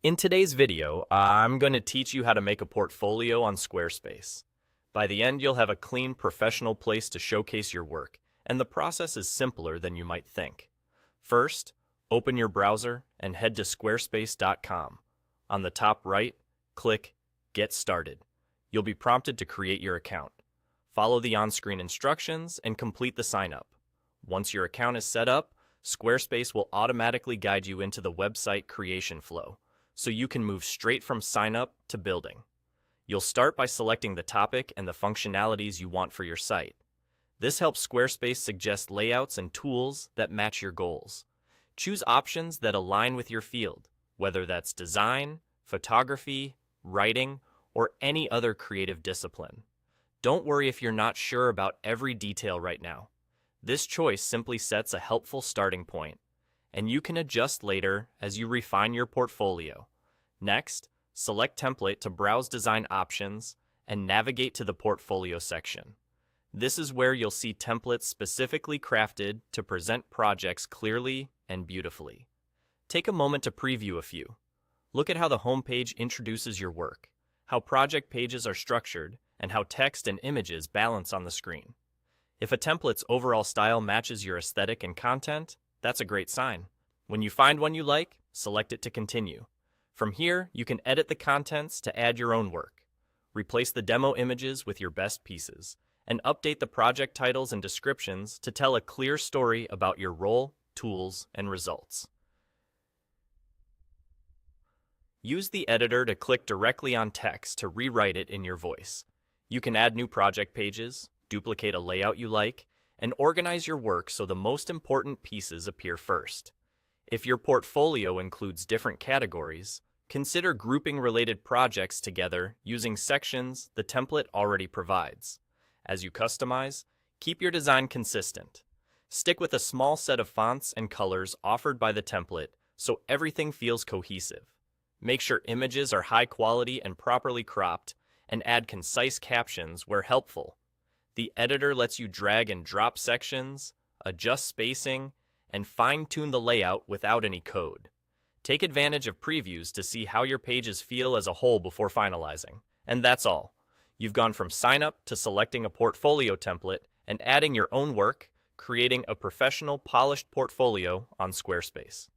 In today's video, I'm going to teach you how to make a portfolio on Squarespace. By the end, you'll have a clean, professional place to showcase your work, and the process is simpler than you might think. First, open your browser and head to squarespace.com. On the top right, click Get Started. You'll be prompted to create your account. Follow the on-screen instructions and complete the sign-up. Once your account is set up, Squarespace will automatically guide you into the website creation flow, so you can move straight from sign-up to building. You'll start by selecting the topic and the functionalities you want for your site. This helps Squarespace suggest layouts and tools that match your goals. Choose options that align with your field, whether that's design, photography, writing, or any other creative discipline. Don't worry if you're not sure about every detail right now. This choice simply sets a helpful starting point, and you can adjust later as you refine your portfolio. Next, select Template to browse design options and navigate to the Portfolio section. This is where you'll see templates specifically crafted to present projects clearly and beautifully. Take a moment to preview a few. Look at how the homepage introduces your work, how project pages are structured, and how text and images balance on the screen. If a template's overall style matches your aesthetic and content, that's a great sign. When you find one you like, select it to continue. From here, you can edit the contents to add your own work. Replace the demo images with your best pieces, and update the project titles and descriptions to tell a clear story about your role, tools, and results. Use the editor to click directly on text to rewrite it in your voice. You can add new project pages, duplicate a layout you like, and organize your work so the most important pieces appear first. If your portfolio includes different categories, consider grouping related projects together using sections the template already provides. As you customize, keep your design consistent. Stick with a small set of fonts and colors offered by the template so everything feels cohesive. Make sure images are high quality and properly cropped, and add concise captions where helpful. The editor lets you drag and drop sections, adjust spacing, and fine-tune the layout without any code. Take advantage of previews to see how your pages feel as a whole before finalizing. And that's all. You've gone from sign-up to selecting a portfolio template and adding your own work, creating a professional, polished portfolio on Squarespace.